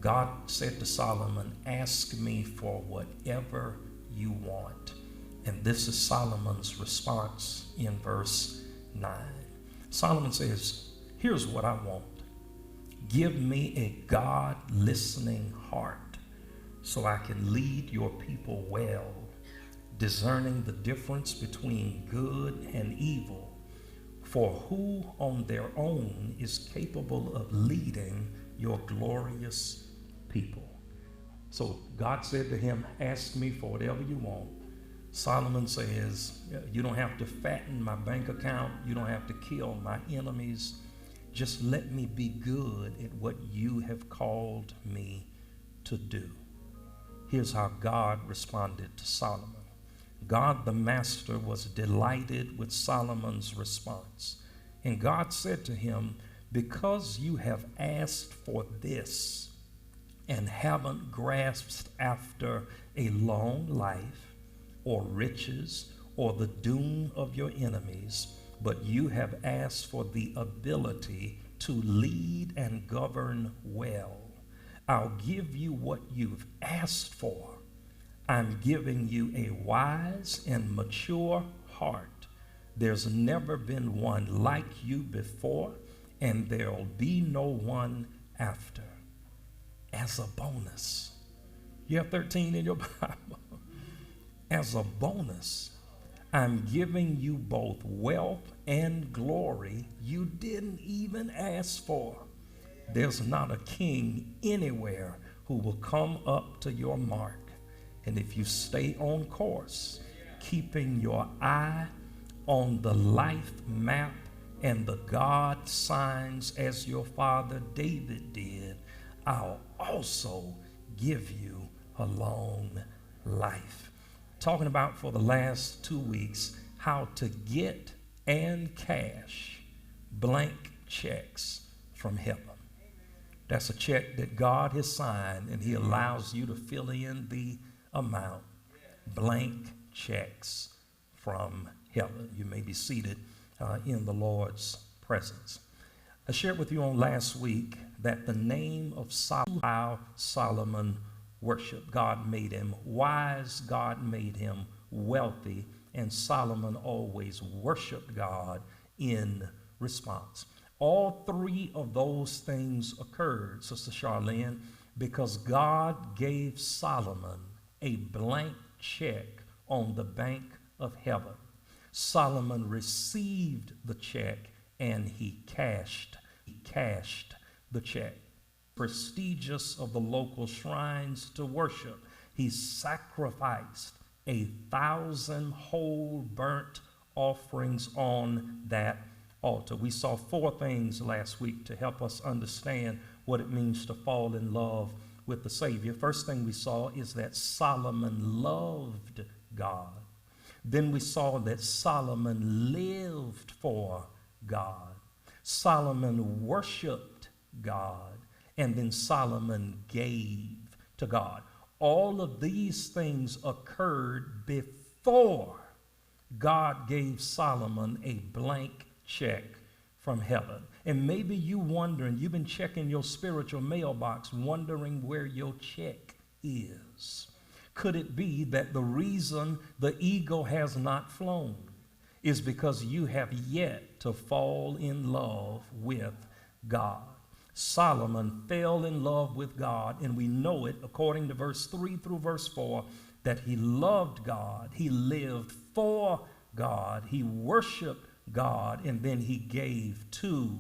God said to Solomon, ask me for whatever you want. And this is Solomon's response in verse 9. Solomon says, here's what I want. Give me a God-listening heart so I can lead your people well, discerning the difference between good and evil. For who on their own is capable of leading your glorious people? So God said to him, ask me for whatever you want. Solomon says, you don't have to fatten my bank account. You don't have to kill my enemies. Just let me be good at what you have called me to do. Here's how God responded to Solomon. God the Master was delighted with Solomon's response. And God said to him, because you have asked for this and haven't grasped after a long life or riches or the doom of your enemies, but you have asked for the ability to lead and govern well, I'll give you what you've asked for. I'm giving you a wise and mature heart. There's never been one like you before, and there'll be no one after. As a bonus, you have 13 in your Bible. As a bonus, I'm giving you both wealth and glory you didn't even ask for. There's not a king anywhere who will come up to your mark. And if you stay on course, keeping your eye on the life map and the God signs as your father David did, I'll also give you a long life. Talking about for the last 2 weeks how to get and cash blank checks from heaven. That's a check that God has signed, and he allows you to fill in the amount. Blank checks from heaven. You may be seated in the Lord's presence. I shared with you on last week that the name of Solomon worshiped. God made him wise, God made him wealthy, and Solomon always worshiped God in response. All three of those things occurred, Sister Charlene, because God gave Solomon a blank check on the bank of heaven. Solomon received the check and he cashed the check. Prestigious of the local shrines to worship, he sacrificed 1,000 whole burnt offerings on that altar. We saw 4 things last week to help us understand what it means to fall in love with the Savior. First thing we saw is that Solomon loved God. Then we saw that Solomon lived for God. Solomon worshiped God. And then Solomon gave to God. All of these things occurred before God gave Solomon a blank check from heaven. And maybe you wondering, you've been checking your spiritual mailbox, wondering where your check is. Could it be that the reason the eagle has not flown is because you have yet to fall in love with God? Solomon fell in love with God, and we know it according to verse 3 through verse 4 that he loved God, he lived for God, he worshiped God, and then he gave to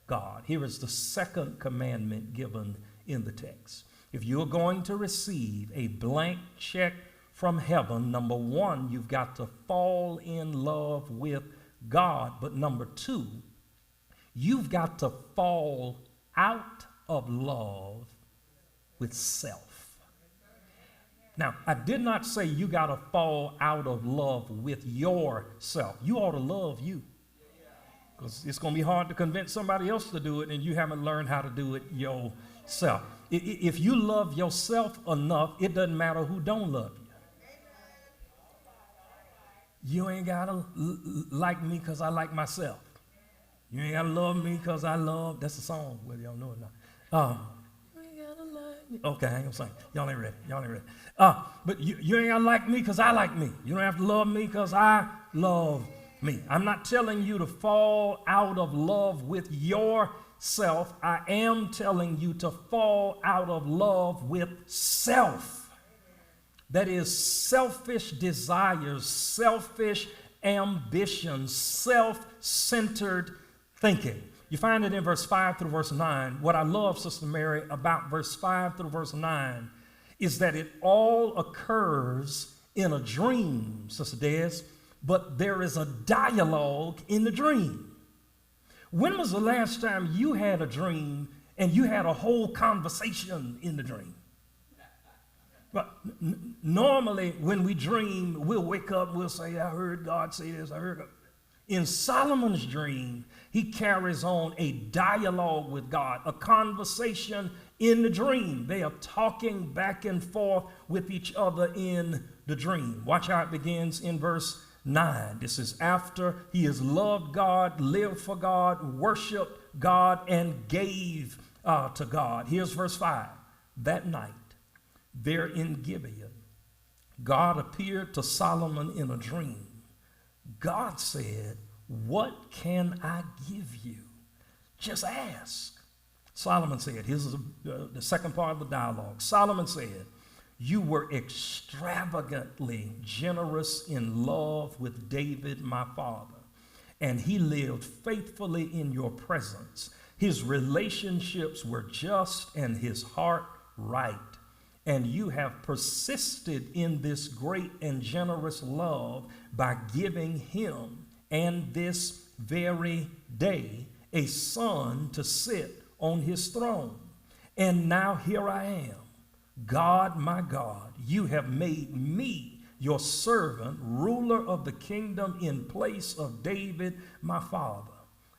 God. Here is the second commandment given in the text. If you're going to receive a blank check from heaven, number 1, you've got to fall in love with God. But number 2, you've got to fall out of love with self. Now, I did not say you got to fall out of love with yourself. You ought to love you, because it's going to be hard to convince somebody else to do it and you haven't learned how to do it yourself. If you love yourself enough, it doesn't matter who don't love you. You ain't got to like me because I like myself. You ain't got to love me because I love, that's a song, whether y'all know it or not. You ain't got to like Okay, I ain't gonna sing. Y'all ain't ready. Y'all ain't ready. But you ain't gotta like me because I like me. You don't have to love me because I love me. I'm not telling you to fall out of love with yourself. I am telling you to fall out of love with self. That is selfish desires, selfish ambitions, self-centered thinking. You find it in verse 5 through verse 9. What I love, Sister Mary, about verse 5 through verse 9 is that it all occurs in a dream, Sister Des, but there is a dialogue in the dream. When was the last time you had a dream and you had a whole conversation in the dream? But normally when we dream, we'll wake up, we'll say, I heard God say this, I heard God. In Solomon's dream, he carries on a dialogue with God, a conversation in the dream. They are talking back and forth with each other in the dream. Watch how it begins in verse 9. This is after he has loved God, lived for God, worshiped God, and gave to God. Here's verse 5. That night, there in Gibeon, God appeared to Solomon in a dream. God said, what can I give you? Just ask. Solomon said, here's the second part of the dialogue. Solomon said, you were extravagantly generous in love with David, my father, and he lived faithfully in your presence. His relationships were just and his heart right. And you have persisted in this great and generous love by giving him, and this very day, a son to sit on his throne. And now here I am. God, my God, you have made me your servant, ruler of the kingdom in place of David, my father.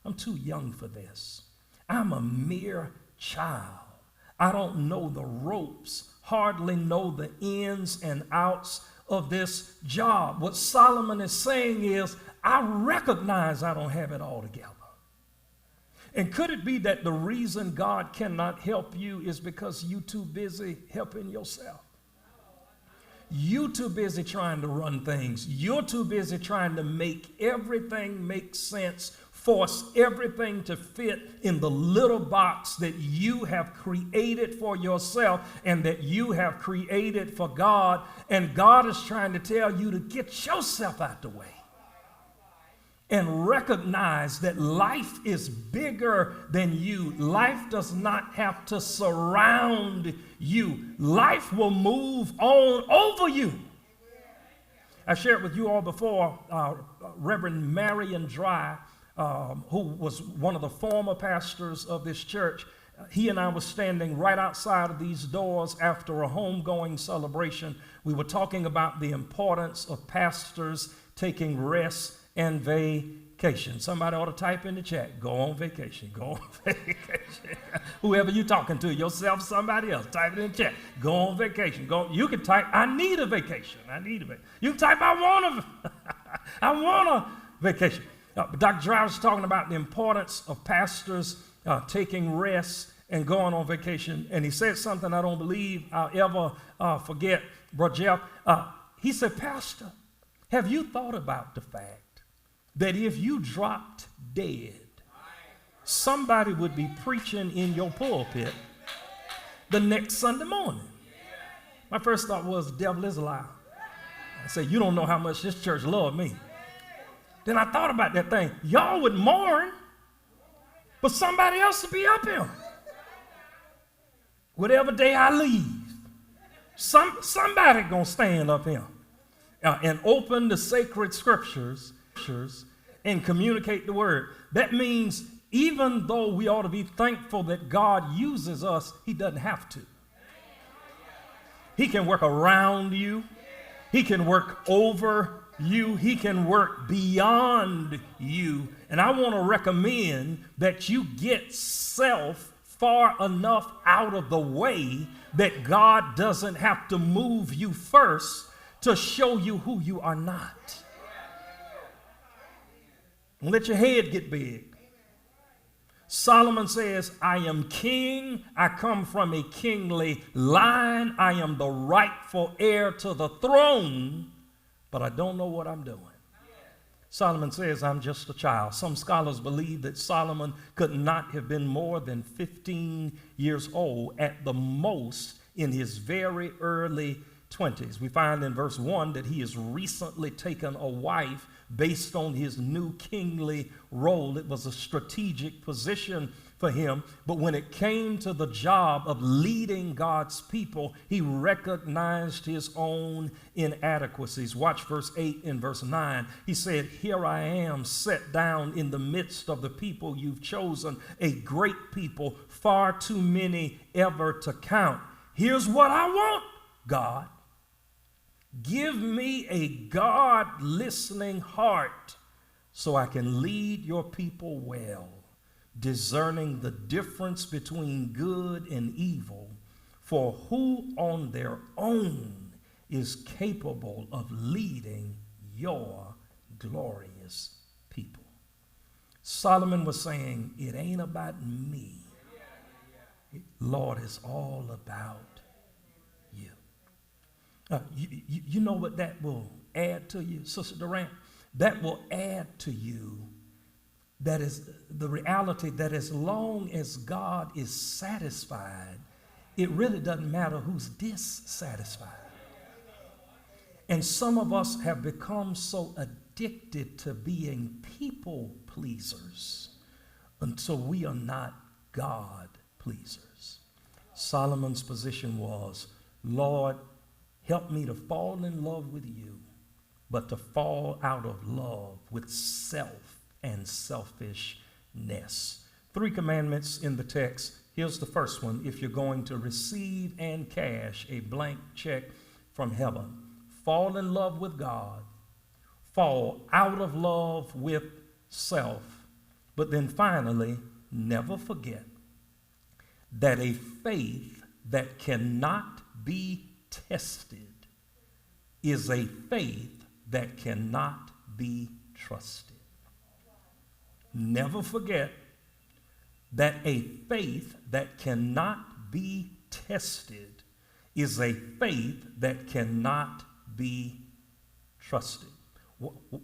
I'm too young for this. I'm a mere child. I don't know the ropes, hardly know the ins and outs of this job. What Solomon is saying is, I recognize I don't have it all together. And could it be that the reason God cannot help you is because you're too busy helping yourself? You're too busy trying to run things. You're too busy trying to make everything make sense, force everything to fit in the little box that you have created for yourself and that you have created for God. And God is trying to tell you to get yourself out the way and recognize that life is bigger than you. Life does not have to surround you. Life will move on over you. I shared with you all before, Reverend Marion Dry, who was one of the former pastors of this church. He and I were standing right outside of these doors after a homegoing celebration. We were talking about the importance of pastors taking rest and vacation. Somebody ought to type in the chat, go on vacation, go on vacation. Whoever you're talking to, yourself, somebody else, type it in the chat, go on vacation. You can type, I need a vacation, I need a vacation. You can type, I want a vacation. But Dr. Driver was talking about the importance of pastors taking rest and going on vacation. And he said something I don't believe I'll ever forget, Brother Jeff. He said, Pastor, have you thought about the fact that if you dropped dead, somebody would be preaching in your pulpit the next Sunday morning? My first thought was, the devil is a lie. I said, you don't know how much this church loved me. Then I thought about that thing. Y'all would mourn, but somebody else would be up here. Whatever day I leave, somebody gonna stand up here and open the sacred scriptures and communicate the word. That means even though we ought to be thankful that God uses us, he doesn't have to. He can work around you. He can work over you. He can work beyond you. And I want to recommend that you get self far enough out of the way that God doesn't have to move you first to show you who you are not. Don't let your head get big. Solomon says, I am king. I come from a kingly line. I am the rightful heir to the throne, but I don't know what I'm doing. Solomon says, I'm just a child. Some scholars believe that Solomon could not have been more than 15 years old at the most in his very early 20s. We find in verse 1 that he has recently taken a wife based on his new kingly role. It was a strategic position for him. But when it came to the job of leading God's people, he recognized his own inadequacies. Watch verse 8 and verse 9. He said, here I am set down in the midst of the people you've chosen, a great people, far too many ever to count. Here's what I want, God. Give me a God-listening heart so I can lead your people well, discerning the difference between good and evil, for who on their own is capable of leading your glorious people? Solomon was saying, it ain't about me. Lord, it's all about you. You know what that will add to you, Sister Durant? That will add to you, that is the reality that as long as God is satisfied, it really doesn't matter who's dissatisfied. And some of us have become so addicted to being people pleasers until we are not God pleasers. Solomon's position was, Lord, help me to fall in love with you, but to fall out of love with self and selfishness. 3 commandments in the text. Here's the first one. If you're going to receive and cash a blank check from heaven, fall in love with God, fall out of love with self, but then finally, never forget that a faith that cannot be tested is a faith that cannot be trusted. Never forget that a faith that cannot be tested is a faith that cannot be trusted.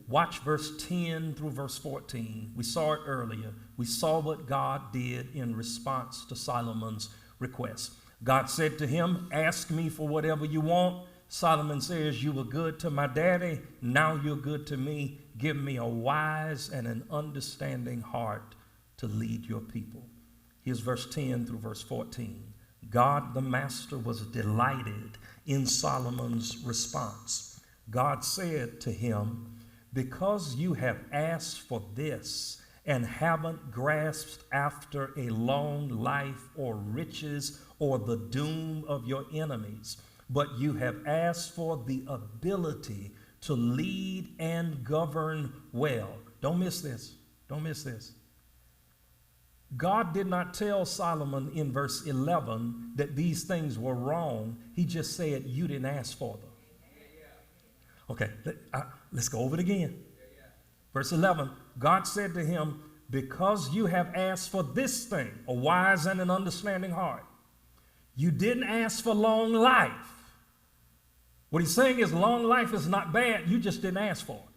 Watch verse 10 through verse 14. We saw it earlier. We saw what God did in response to Solomon's request. God said to him, ask me for whatever you want. Solomon says, you were good to my daddy. Now you're good to me. Give me a wise and an understanding heart to lead your people. Here's verse 10 through verse 14. God the Master was delighted in Solomon's response. God said to him, because you have asked for this and haven't grasped after a long life or riches or the doom of your enemies, but you have asked for the ability to lead and govern well. Don't miss this. Don't miss this. God did not tell Solomon in verse 11 that these things were wrong. He just said, you didn't ask for them. Okay, let's go over it again. Verse 11, God said to him, because you have asked for this thing, a wise and an understanding heart, you didn't ask for long life. What he's saying is long life is not bad. You just didn't ask for it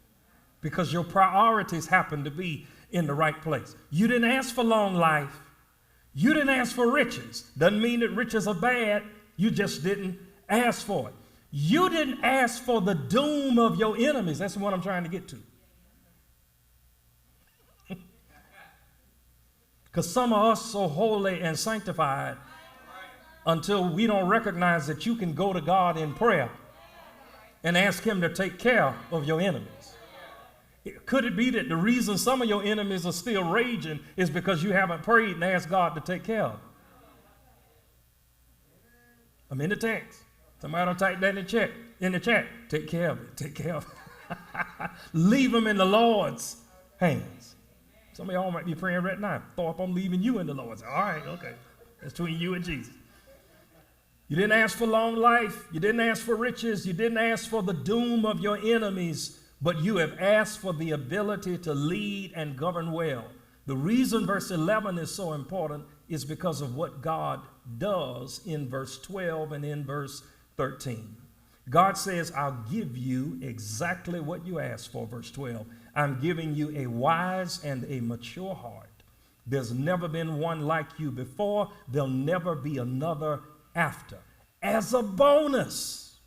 because your priorities happen to be in the right place. You didn't ask for long life. You didn't ask for riches. Doesn't mean that riches are bad. You just didn't ask for it. You didn't ask for the doom of your enemies. That's what I'm trying to get to. Because some of us so holy and sanctified until we don't recognize that you can go to God in prayer and ask him to take care of your enemies. Could it be that the reason some of your enemies are still raging is because you haven't prayed and asked God to take care of them? I'm in the text. Somebody will type that in the chat. Take care of it. Take care of it. Leave them in the Lord's hands. Some of y'all might be praying right now. Thorpe, I'm leaving you in the Lord's hands. All right, okay. That's between you and Jesus. You didn't ask for long life. You didn't ask for riches. You didn't ask for the doom of your enemies, but you have asked for the ability to lead and govern well. The reason verse 11 is so important is because of what God does in verse 12 and in verse 13. God says, I'll give you exactly what you asked for, verse 12. I'm giving you a wise and a mature heart. There's never been one like you before. There'll never be another after. As a bonus,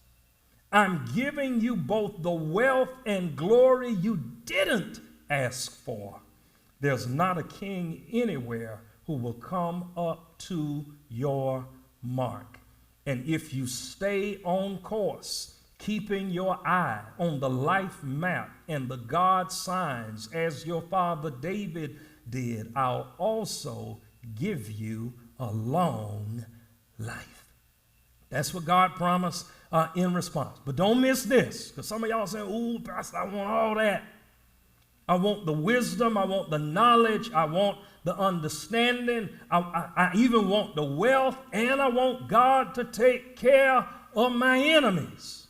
I'm giving you both the wealth and glory you didn't ask for. There's not a king anywhere who will come up to your mark. And if you stay on course, keeping your eye on the life map and the God signs as your father David did, I'll also give you a long life. That's what God promised in response. But don't miss this, because some of y'all say, ooh, Pastor, I want all that. I want the wisdom, I want the knowledge, I want the understanding, I even want the wealth, and I want God to take care of my enemies.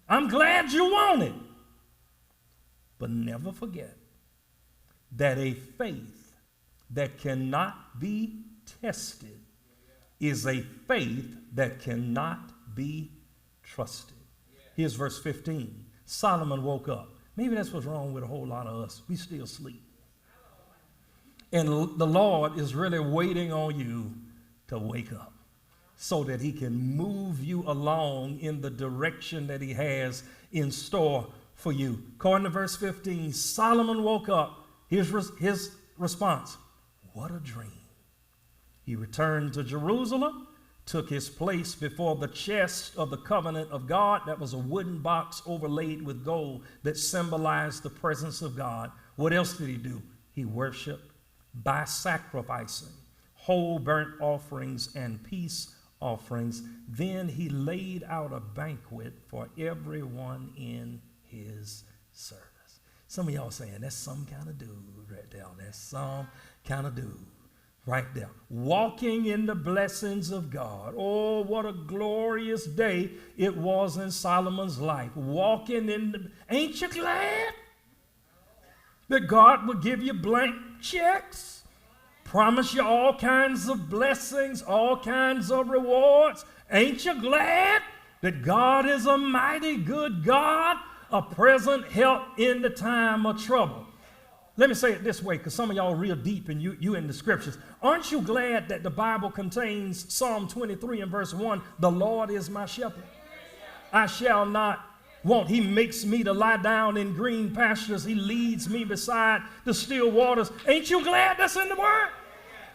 I'm glad you want it. But never forget that a faith that cannot be tested is a faith that cannot be trusted. Here's verse 15. Solomon woke up. Maybe that's what's wrong with a whole lot of us. We still sleep. And the Lord is really waiting on you to wake up so that he can move you along in the direction that he has in store for you. According to verse 15, Solomon woke up. His response, what a dream. He returned to Jerusalem, took his place before the chest of the covenant of God. That was a wooden box overlaid with gold that symbolized the presence of God. What else did he do? He worshiped by sacrificing whole burnt offerings and peace offerings. Then he laid out a banquet for everyone in his service. Some of y'all saying, that's some kind of dude right there. That's some kind of dude. Right there, walking in the blessings of God. Oh, what a glorious day it was in Solomon's life. Walking in the, ain't you glad that God will give you blank checks, promise you all kinds of blessings, all kinds of rewards? Ain't you glad that God is a mighty good God, a present help in the time of trouble? Let me say it this way, because some of y'all are real deep and you in the scriptures. Aren't you glad that the Bible contains Psalm 23 and verse 1, the Lord is my shepherd, I shall not want. He makes me to lie down in green pastures. He leads me beside the still waters. Ain't you glad that's in the word?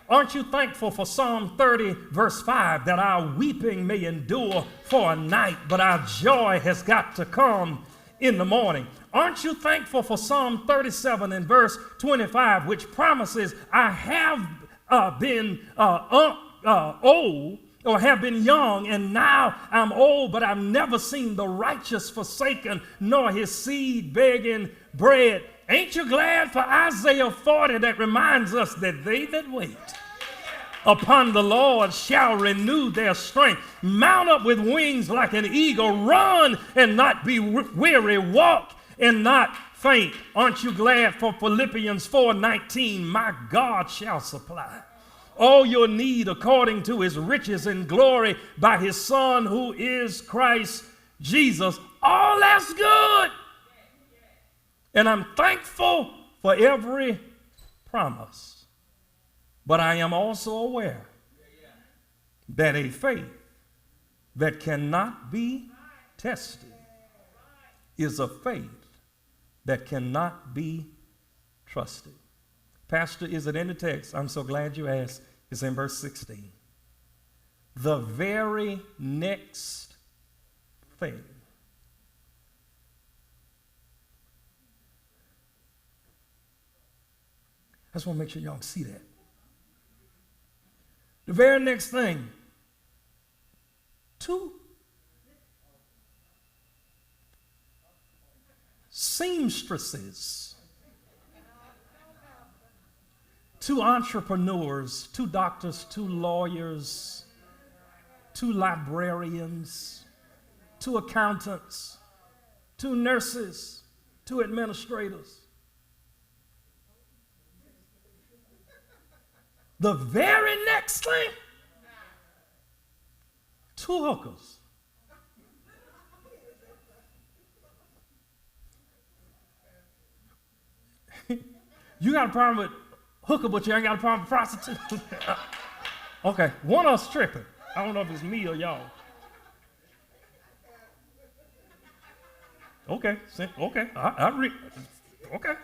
Aren't you thankful for Psalm 30 verse 5, that our weeping may endure for a night, but our joy has got to come in the morning? Aren't you thankful for Psalm 37 and verse 25, which promises, I have been old, or have been young, and now I'm old, but I've never seen the righteous forsaken, nor his seed begging bread. Ain't you glad for Isaiah 40 that reminds us that they that wait upon the Lord shall renew their strength, mount up with wings like an eagle, run and not be weary, walk and not faint. Aren't you glad for Philippians 4:19? My God shall supply all your need according to his riches and glory by his Son who is Christ Jesus. All that's good. And I'm thankful for every promise. But I am also aware that a faith that cannot be tested is a faith that cannot be trusted. Pastor, is it in the text? I'm so glad you asked. It's in verse 16. The very next thing I just want to make sure y'all see that. The very next thing, two seamstresses, two entrepreneurs, two doctors, two lawyers, two librarians, two accountants, two nurses, two administrators. The very next thing, two hookers. You got a problem with hooker, but you ain't got a problem with prostitute. Okay, one of us tripping. I don't know if it's me or y'all. Okay, okay, okay.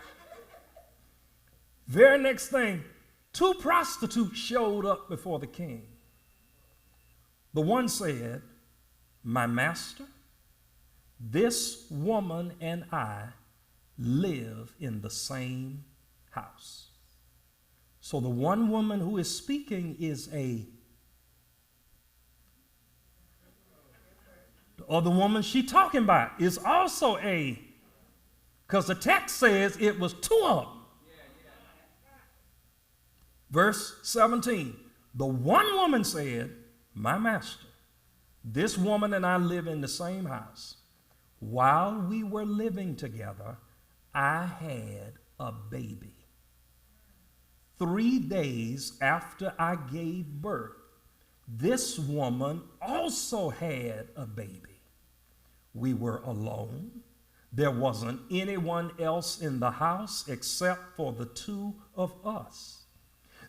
Very next thing, two prostitutes showed up before the king. The one said, "My master, this woman and I live in the same house." So the one woman who is speaking is the other woman she talking about is also because the text says it was two of them. Verse 17, the one woman said, "My master, this woman and I live in the same house. While we were living together, I had a baby. 3 days after I gave birth, this woman also had a baby. We were alone. There wasn't anyone else in the house except for the two of us.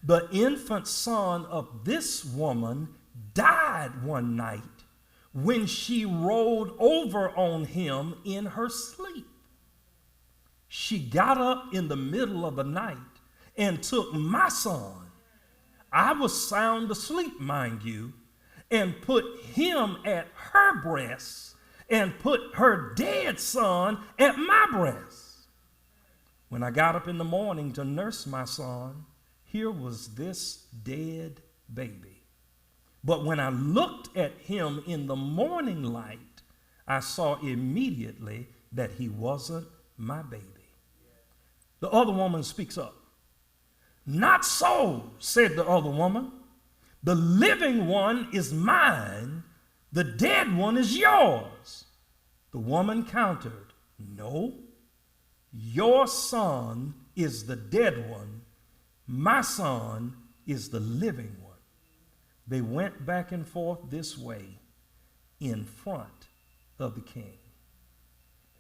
The infant son of this woman died one night when she rolled over on him in her sleep. She got up in the middle of the night and took my son. I was sound asleep, mind you, and put him at her breast and put her dead son at my breast. When I got up in the morning to nurse my son, here was this dead baby. But when I looked at him in the morning light, I saw immediately that he wasn't my baby." The other woman speaks up. "Not so," said the other woman. "The living one is mine, the dead one is yours." The woman countered, "No, your son is the dead one. My son is the living one." They went back and forth this way in front of the king.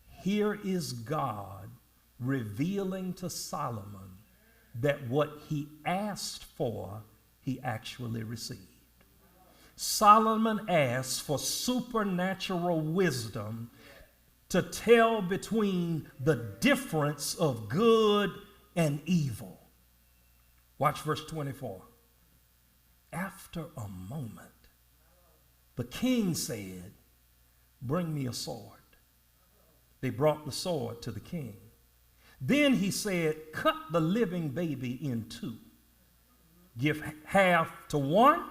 Here is God revealing to Solomon that what he asked for, he actually received. Solomon asked for supernatural wisdom to tell between the difference of good and evil. Watch verse 24. After a moment, the king said, "Bring me a sword." They brought the sword to the king. Then he said, "Cut the living baby in two. Give half to one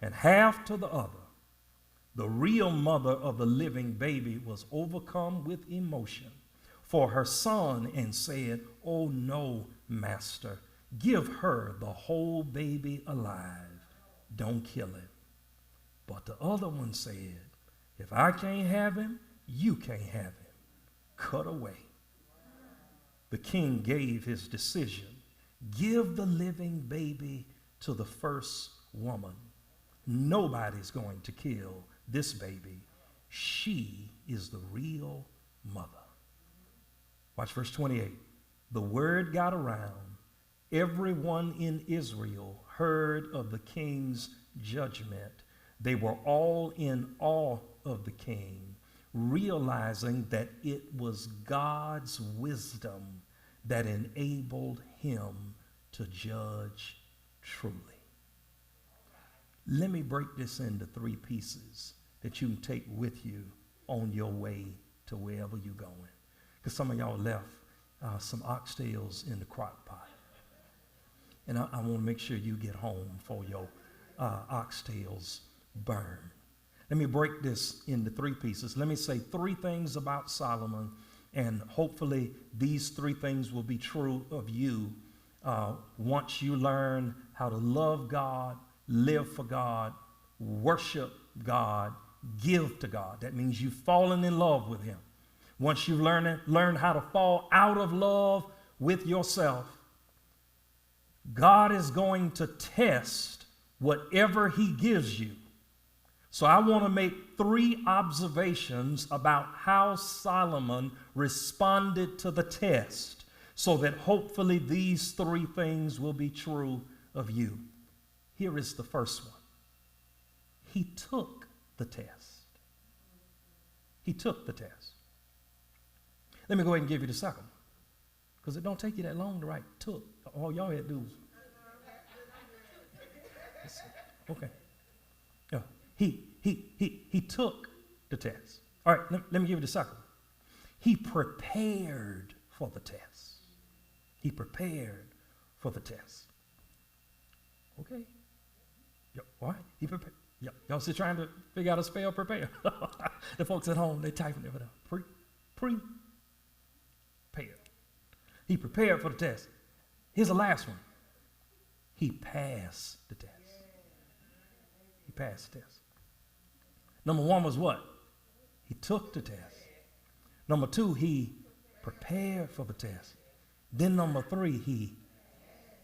and half to the other." The real mother of the living baby was overcome with emotion for her son and said, "Oh no, master, give her the whole baby alive. Don't kill him." But the other one said, "If I can't have him, you can't have him. Cut away." The king gave his decision. Give the living baby to the first woman. Nobody's going to kill this baby. She is the real mother. Watch verse 28. The word got around. Everyone in Israel heard of the king's judgment. They were all in awe of the king, realizing that it was God's wisdom that enabled him to judge truly. Let me break this into 3 pieces that you can take with you on your way to wherever you're going. Because some of y'all left some oxtails in the crock pot. And I want to make sure you get home before your oxtails burn. Let me break this into 3 pieces. Let me say 3 things about Solomon, and hopefully these 3 things will be true of you once you learn how to love God, live for God, worship God, give to God. That means you've fallen in love with him. Once you learn how to fall out of love with yourself, God is going to test whatever he gives you. So I want to make 3 observations about how Solomon responded to the test, so that hopefully these 3 things will be true of you. Here is the first one. He took the test. He took the test. Let me go ahead and give you the second one, because it don't take you that long to write took. All y'all had to do was. Okay. Yeah. He took the test. All right, let me give you the second one. He prepared for the test. He prepared for the test. Okay. Yep. All right. He prepared. Yep. Y'all still trying to figure out a spell prepare? The folks at home, they typing it down. Prepared. He prepared for the test. Here's the last one. He passed the test. He passed the test. Number 1 was what? He took the test. Number 2, he prepared for the test. Then number 3, he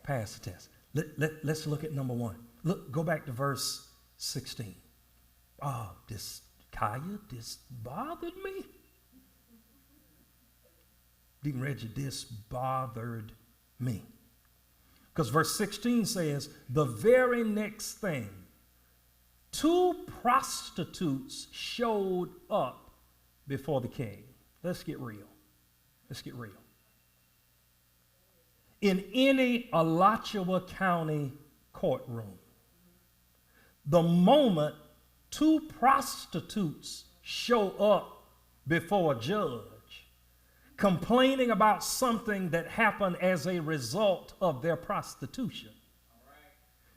passed the test. Let's look at number 1. Go back to verse 16. This bothered me. Deacon Reggie, this bothered me. Because verse 16 says, the very next thing, 2 prostitutes showed up before the king. Let's get real. Let's get real. In any Alachua County courtroom, the moment 2 prostitutes show up before a judge complaining about something that happened as a result of their prostitution,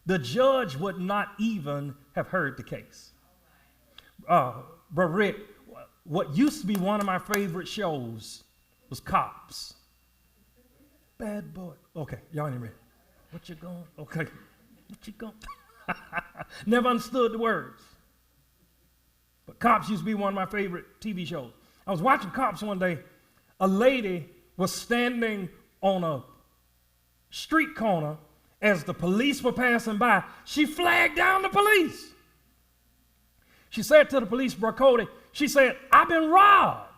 the judge would not even have heard the case. But Rick, what used to be one of my favorite shows was Cops. Bad boy. Okay, y'all ain't ready. What you going? Okay, what you going? Never understood the words. But Cops used to be one of my favorite TV shows. I was watching Cops one day. A lady was standing on a street corner as the police were passing by. She flagged down the police. She said to the police, Bracody, she said, I've been robbed.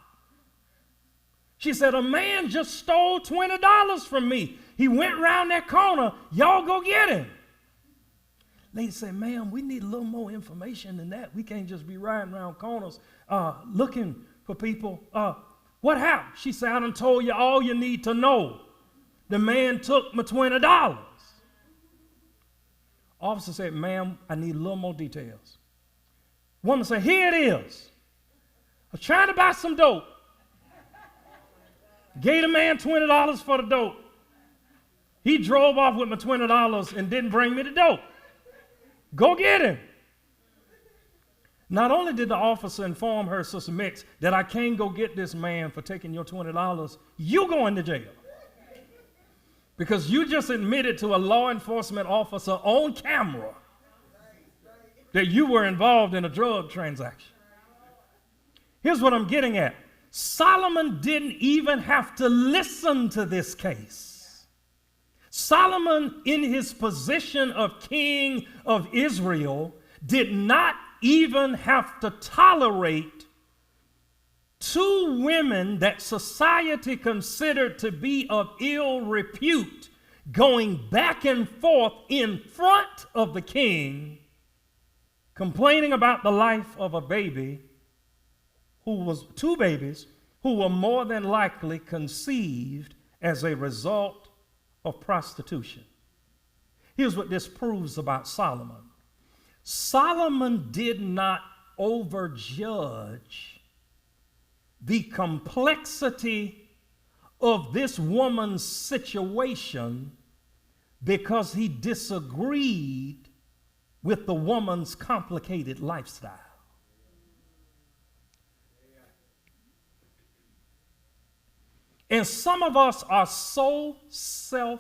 She said, a man just stole $20 from me. He went around that corner. Y'all go get him. Lady said, ma'am, we need a little more information than that. We can't just be riding around corners looking for people. What happened? She said, I done told you all you need to know. The man took my $20. Officer said, ma'am, I need a little more details. Woman said, here it is. I was trying to buy some dope. Gave the man $20 for the dope. He drove off with my $20 and didn't bring me the dope. Go get him. Not only did the officer inform her, Sister Mix, that I can't go get this man for taking your $20, you going to jail. Because you just admitted to a law enforcement officer on camera that you were involved in a drug transaction. Here's what I'm getting at. Solomon didn't even have to listen to this case. Solomon, in his position of king of Israel, did not even have to tolerate 2 women that society considered to be of ill repute going back and forth in front of the king, complaining about the life of a baby who was 2 babies who were more than likely conceived as a result of prostitution. Here's what this proves about Solomon. Solomon did not overjudge the complexity of this woman's situation because he disagreed with the woman's complicated lifestyle. And some of us are so self-righteous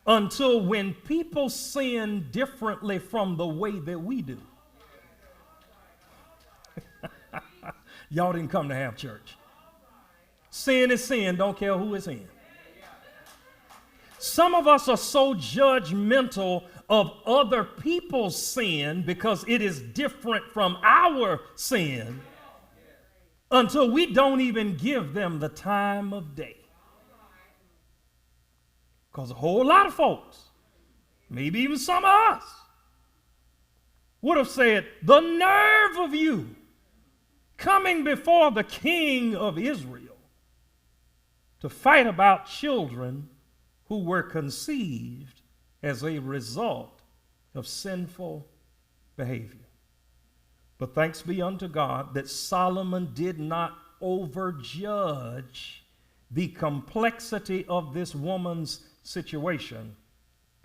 until when people sin differently from the way that we do. Y'all didn't come to have church. Sin is sin, don't care who it's in. Some of us are so judgmental of other people's sin because it is different from our sin until we don't even give them the time of day. Because a whole lot of folks, maybe even some of us, would have said, the nerve of you coming before the king of Israel to fight about children who were conceived as a result of sinful behavior. But thanks be unto God that Solomon did not overjudge the complexity of this woman's situation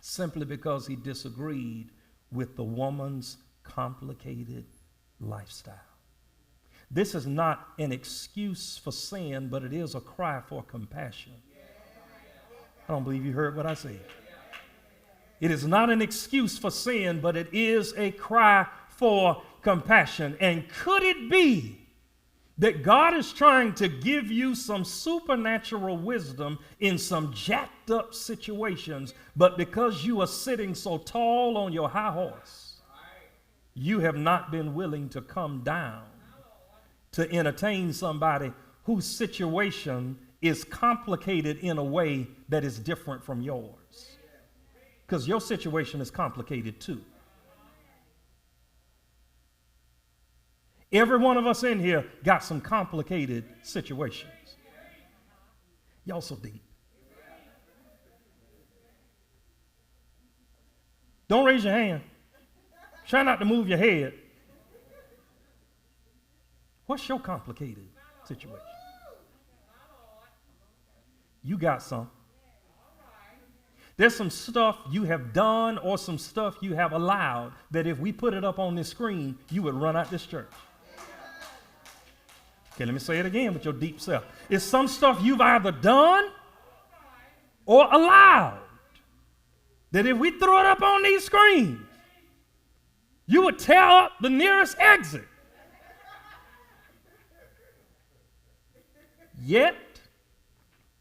simply because he disagreed with the woman's complicated lifestyle. This is not an excuse for sin, but it is a cry for compassion. I don't believe you heard what I said. It is not an excuse for sin, but it is a cry for compassion. And could it be that God is trying to give you some supernatural wisdom in some jacked up situations, but because you are sitting so tall on your high horse, you have not been willing to come down to entertain somebody whose situation is complicated in a way that is different from yours? Because your situation is complicated too. Every one of us in here got some complicated situations. Y'all so deep. Don't raise your hand. Try not to move your head. What's your complicated situation? You got some. There's some stuff you have done or some stuff you have allowed that if we put it up on this screen, you would run out this church. Okay, let me say it again with your deep self. It's some stuff you've either done or allowed that if we threw it up on these screens, you would tear up the nearest exit. Yet,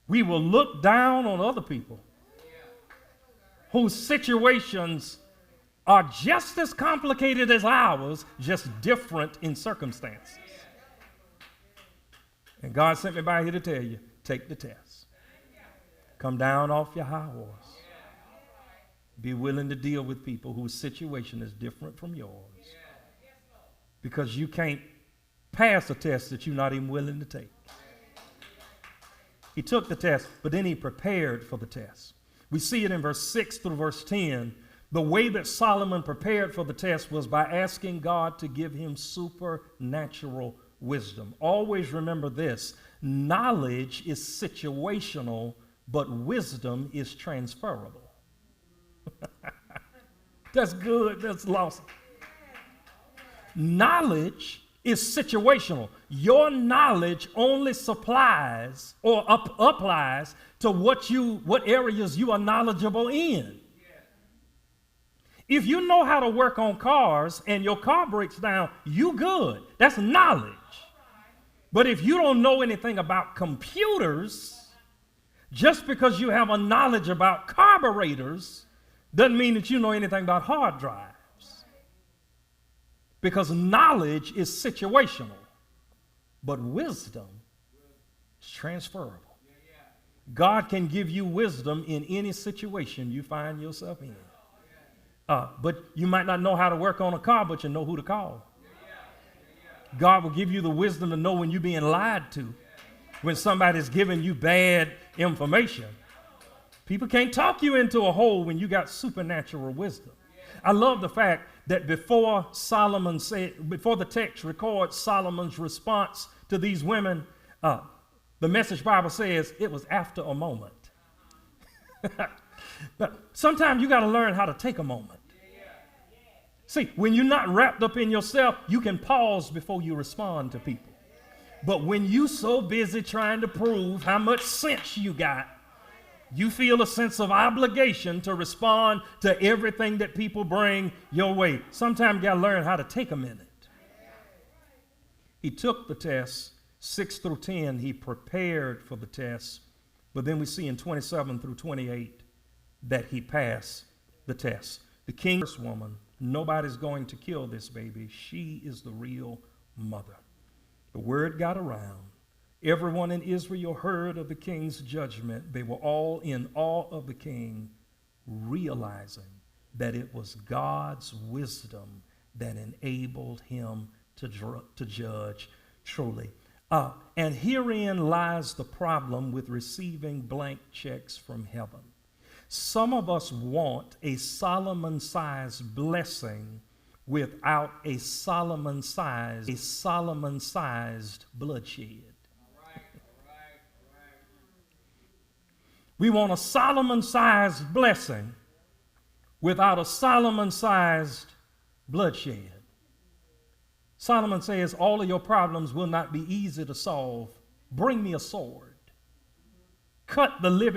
we will look down on other people whose situations are just as complicated as ours, just different in circumstances. And God sent me by here to tell you, take the test. Come down off your high horse. Be willing to deal with people whose situation is different from yours. Because you can't pass a test that you're not even willing to take. He took the test, but then he prepared for the test. We see it in verse 6 through verse 10. The way that Solomon prepared for the test was by asking God to give him supernatural wisdom. Always remember this: knowledge is situational, but wisdom is transferable. That's good. That's awesome. Knowledge is situational. Your knowledge only supplies or applies to what areas you are knowledgeable in. If you know how to work on cars and your car breaks down, you good. That's knowledge. But if you don't know anything about computers, just because you have a knowledge about carburetors doesn't mean that you know anything about hard drives. Because knowledge is situational, but wisdom is transferable. God can give you wisdom in any situation you find yourself in. But you might not know how to work on a car, but you know who to call. God will give you the wisdom to know when you're being lied to, when somebody's giving you bad information. People can't talk you into a hole when you got supernatural wisdom. I love the fact that before the text records Solomon's response to these women, the Message Bible says it was after a moment. But sometimes you got to learn how to take a moment. See, when you're not wrapped up in yourself, you can pause before you respond to people. But when you're so busy trying to prove how much sense you got, you feel a sense of obligation to respond to everything that people bring your way. Sometimes you got to learn how to take a minute. He took the test, 6 through 10. He prepared for the test. But then we see in 27 through 28, that he pass the test. The king's woman, nobody's going to kill this baby. She is the real mother. The word got around. Everyone in Israel heard of the king's judgment. They were all in awe of the king, realizing that it was God's wisdom that enabled him to judge truly. And herein lies the problem with receiving blank checks from heaven. Some of us want a Solomon-sized blessing without a Solomon-sized bloodshed. We want a Solomon-sized blessing without a Solomon-sized bloodshed. Solomon says, all of your problems will not be easy to solve. Bring me a sword. Cut the living